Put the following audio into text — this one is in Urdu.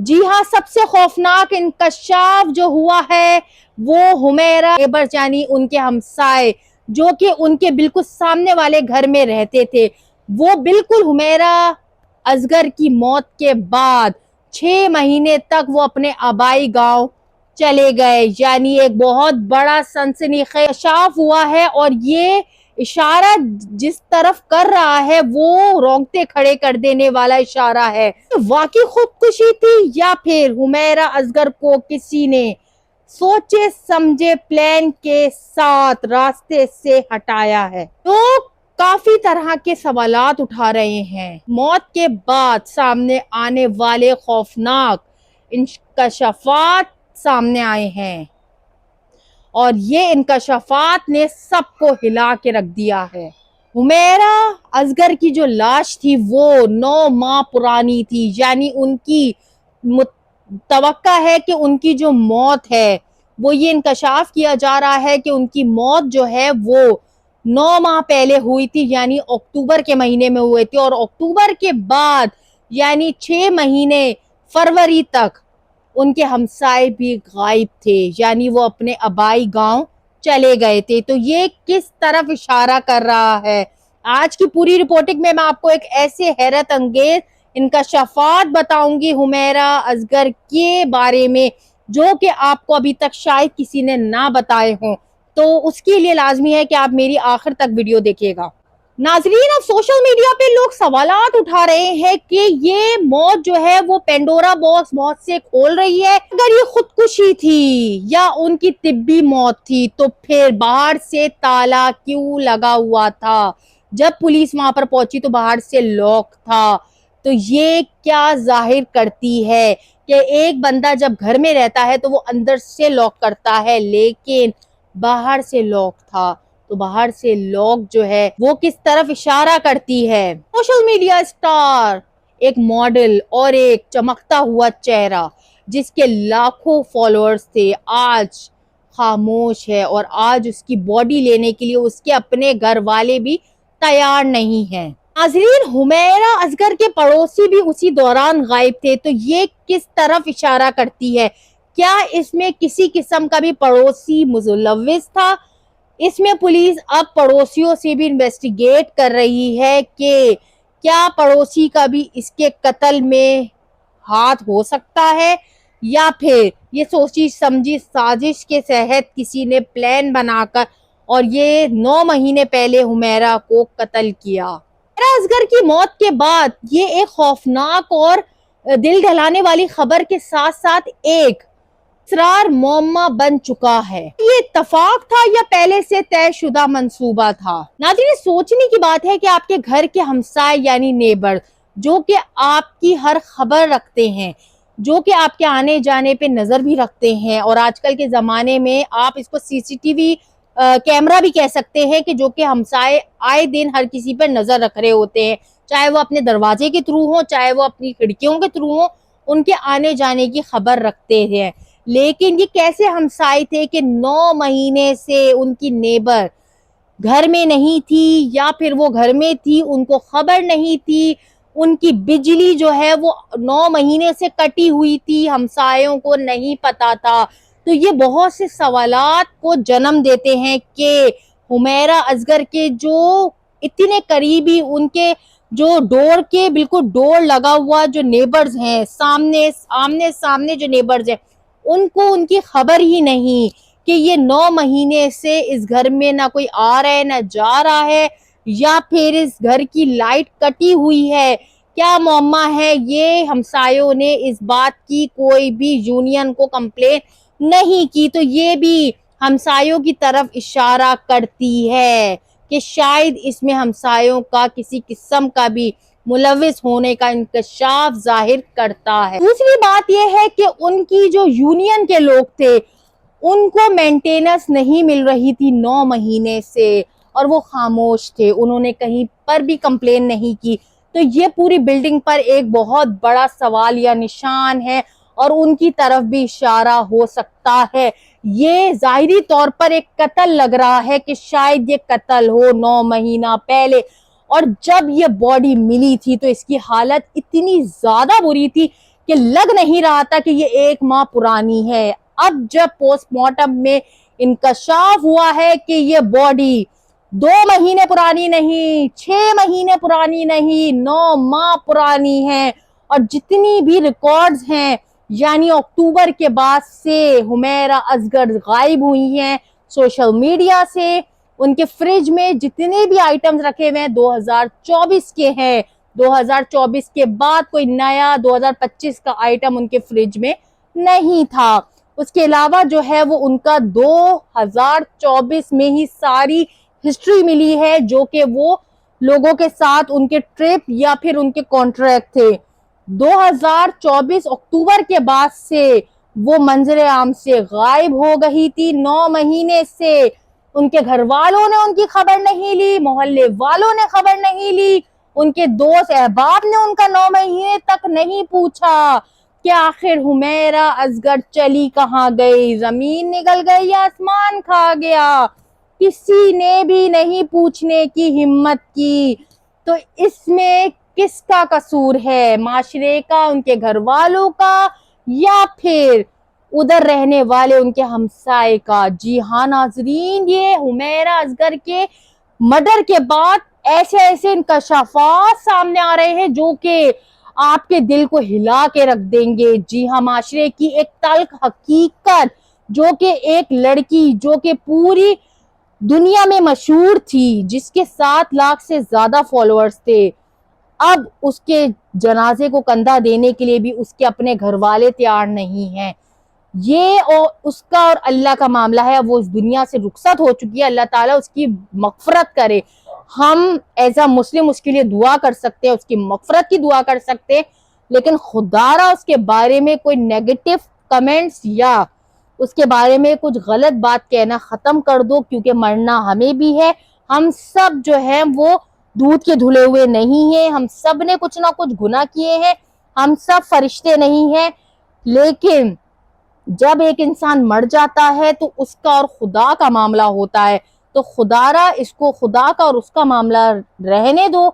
جی ہاں، سب سے خوفناک انکشاف جو ہوا ہے وہ حمیرہ نیبرز یعنی ان کے ہمسائے جو کہ ان کے بالکل سامنے والے گھر میں رہتے تھے، وہ بالکل حمیرہ اصغر کی موت کے بعد 6 مہینے تک وہ اپنے آبائی گاؤں چلے گئے، یعنی ایک بہت بڑا سنسنیخیز انکشاف ہوا ہے۔ اور یہ اشارہ جس طرف کر رہا ہے وہ رونگٹے کھڑے کر دینے والا اشارہ ہے۔ واقعی خودکشی تھی یا پھر حمیرہ اصغر کو کسی نے سوچے سمجھے پلان کے ساتھ راستے سے ہٹایا ہے؟ تو کافی طرح کے سوالات اٹھا رہے ہیں۔ موت کے بعد سامنے آنے والے خوفناک انکشافات سامنے آئے ہیں اور یہ انکشافات نے سب کو ہلا کے رکھ دیا ہے۔ حمیرہ اصغر کی جو لاش تھی وہ 9 ماہ پرانی تھی، یعنی ان کی توقع ہے کہ ان کی جو موت ہے وہ یہ انکشاف کیا جا رہا ہے کہ ان کی موت جو ہے وہ 9 ماہ پہلے ہوئی تھی، یعنی اکتوبر کے مہینے میں ہوئے تھی، اور اکتوبر کے بعد یعنی 6 مہینے فروری تک ان کے ہمسائے بھی غائب تھے، یعنی وہ اپنے آبائی گاؤں چلے گئے تھے۔ تو یہ کس طرف اشارہ کر رہا ہے؟ آج کی پوری رپورٹنگ میں آپ کو ایک ایسے حیرت انگیز انکشافات بتاؤں گی حمیرہ اصغر کے بارے میں جو کہ آپ کو ابھی تک شاید کسی نے نہ بتائے ہوں، تو اس کے لیے لازمی ہے کہ آپ میری آخر تک ویڈیو دیکھیے گا۔ ناظرین، اب سوشل میڈیا پہ لوگ سوالات اٹھا رہے ہیں کہ یہ موت جو ہے وہ پینڈورا باکس بہت سے کھول رہی ہے۔ اگر یہ خودکشی تھی یا ان کی طبی موت تھی تو پھر باہر سے تالا کیوں لگا ہوا تھا؟ جب پولیس وہاں پر پہنچی تو باہر سے لاک تھا۔ تو یہ کیا ظاہر کرتی ہے کہ ایک بندہ جب گھر میں رہتا ہے تو وہ اندر سے لاک کرتا ہے، لیکن باہر سے لاک تھا۔ تو باہر سے لاک جو ہے وہ کس طرف اشارہ کرتی ہے؟ سوشل میڈیا اسٹار، ایک ماڈل اور ایک چمکتا ہوا چہرہ جس کے لاکھوں فالوورز تھے، آج خاموش ہے، اور آج اس کی باڈی لینے کے لیے اس کے اپنے گھر والے بھی تیار نہیں ہیں۔ ناظرین، حمیرہ اصغر کے پڑوسی بھی اسی دوران غائب تھے، تو یہ کس طرف اشارہ کرتی ہے؟ کیا اس میں کسی قسم کا بھی پڑوسی ملوث تھا؟ اس میں پولیس اب پڑوسیوں سے بھی انویسٹیگیٹ کر رہی ہے کہ کیا پڑوسی کا بھی اس کے قتل میں ہاتھ ہو سکتا ہے، یا پھر یہ سوچی سمجھی سازش کے تحت کسی نے پلان بنا کر اور یہ 9 مہینے پہلے حمیرہ کو قتل کیا۔ حمیرہ اصغر کی موت کے بعد یہ ایک خوفناک اور دل دہلانے والی خبر کے ساتھ ساتھ ایک اسرار معمہ بن چکا ہے۔ یہ اتفاق تھا یا پہلے سے طے شدہ منصوبہ تھا؟ ناظرین، سوچنے کی بات ہے کہ آپ کے گھر کے ہمسائے یعنی نیبر جو کہ آپ کی ہر خبر رکھتے ہیں، جو کہ آپ کے آنے جانے پہ نظر بھی رکھتے ہیں، اور آج کل کے زمانے میں آپ اس کو سی سی ٹی وی کیمرہ بھی کہہ سکتے ہیں کہ جو کہ ہمسائے آئے دن ہر کسی پر نظر رکھ رہے ہوتے ہیں، چاہے وہ اپنے دروازے کے تھرو ہوں، چاہے وہ اپنی کھڑکیوں کے تھرو ہوں، ان کے آنے جانے کی خبر رکھتے ہیں۔ لیکن یہ کیسے ہمسائے تھے کہ 9 مہینے سے ان کی نیبر گھر میں نہیں تھی، یا پھر وہ گھر میں تھی ان کو خبر نہیں تھی، ان کی بجلی جو ہے وہ 9 مہینے سے کٹی ہوئی تھی، ہمسایوں کو نہیں پتا تھا۔ تو یہ بہت سے سوالات کو جنم دیتے ہیں کہ حمیرہ اصغر کے جو اتنے قریبی، ان کے جو ڈور کے بالکل ڈور لگا ہوا جو نیبرز ہیں، آمنے سامنے جو نیبرز ہیں، ان کو ان کی خبر ہی نہیں کہ یہ 9 مہینے سے اس گھر میں نہ کوئی آ رہا ہے نہ جا رہا ہے، یا پھر اس گھر کی لائٹ کٹی ہوئی ہے۔ کیا معمہ ہے؟ یہ ہمسایوں نے اس بات کی کوئی بھی یونین کو کمپلین نہیں کی، تو یہ بھی ہمسایوں کی طرف اشارہ کرتی ہے کہ شاید اس میں ہمسایوں کا کسی قسم کا بھی ملوث ہونے کا انکشاف ظاہر کرتا ہے۔ دوسری بات یہ ہے کہ ان کی جو یونین کے لوگ تھے ان کو مینٹیننس نہیں مل رہی تھی 9 مہینے سے، اور وہ خاموش تھے، انہوں نے کہیں پر بھی کمپلین نہیں کی۔ تو یہ پوری بلڈنگ پر ایک بہت بڑا سوال یا نشان ہے، اور ان کی طرف بھی اشارہ ہو سکتا ہے۔ یہ ظاہری طور پر ایک قتل لگ رہا ہے کہ شاید یہ قتل ہو 9 مہینہ پہلے، اور جب یہ باڈی ملی تھی تو اس کی حالت اتنی زیادہ بری تھی کہ لگ نہیں رہا تھا کہ یہ 1 ماہ پرانی ہے۔ اب جب پوسٹ مارٹم میں انکشاف ہوا ہے کہ یہ باڈی 2 مہینے پرانی نہیں، 6 مہینے پرانی نہیں، 9 ماہ پرانی ہے، اور جتنی بھی ریکارڈز ہیں یعنی اکتوبر کے بعد سے حمیرہ اصغر غائب ہوئی ہیں سوشل میڈیا سے۔ ان کے فریج میں جتنے بھی آئٹمز رکھے ہوئے ہیں 2024 کے ہیں، 2024 کے بعد کوئی نیا 2025 کا آئٹم ان کے فریج میں نہیں تھا۔ اس کے علاوہ جو ہے وہ ان کا 2024 میں ہی ساری ہسٹری ملی ہے جو کہ وہ لوگوں کے ساتھ ان کے ٹرپ یا پھر ان کے کانٹریکٹ تھے۔ 2024 اکتوبر کے بعد سے وہ منظر عام سے غائب ہو گئی تھی۔ 9 مہینے سے ان کے گھر والوں نے ان کی خبر نہیں لی، محلے والوں نے خبر نہیں لی، ان کے دوست احباب نے ان کا 9 مہینے تک نہیں پوچھا کہ آخر حمیرہ اصغر چلی کہاں گئی، زمین نگل گئی یا آسمان کھا گیا۔ کسی نے بھی نہیں پوچھنے کی ہمت کی۔ تو اس میں کس کا قصور ہے؟ معاشرے کا، ان کے گھر والوں کا، یا پھر ادھر رہنے والے ان کے ہمسائے کا؟ جی ہاں ناظرین، یہ حمیرہ اصغر کے مرڈر کے بعد ایسے انکشافات سامنے آ رہے ہیں جو کہ آپ کے دل کو ہلا کے رکھ دیں گے۔ جی ہاں، معاشرے کی ایک تلخ حقیقت جو کہ ایک لڑکی جو کہ پوری دنیا میں مشہور تھی، جس کے 7 لاکھ سے زیادہ فالوورز تھے، اب اس کے جنازے کو کندھا دینے کے لیے بھی اس کے اپنے گھر والے تیار نہیں ہیں۔ یہ اس کا اور اللہ کا معاملہ ہے، وہ اس دنیا سے رخصت ہو چکی ہے، اللہ تعالیٰ اس کی مغفرت کرے۔ ہم ایز اے مسلم اس کے لیے دعا کر سکتے ہیں، اس کی مغفرت کی دعا کر سکتے ہیں، لیکن خدا را اس کے بارے میں کوئی نیگیٹو کمنٹس یا اس کے بارے میں کچھ غلط بات کہنا ختم کر دو، کیونکہ مرنا ہمیں بھی ہے۔ ہم سب جو ہیں وہ دودھ کے دھلے ہوئے نہیں ہیں، ہم سب نے کچھ نہ کچھ گناہ کیے ہیں، ہم سب فرشتے نہیں ہیں، لیکن جب ایک انسان مر جاتا ہے تو اس کا اور خدا کا معاملہ ہوتا ہے، تو خدا را اس کو خدا کا اور اس کا معاملہ رہنے دو۔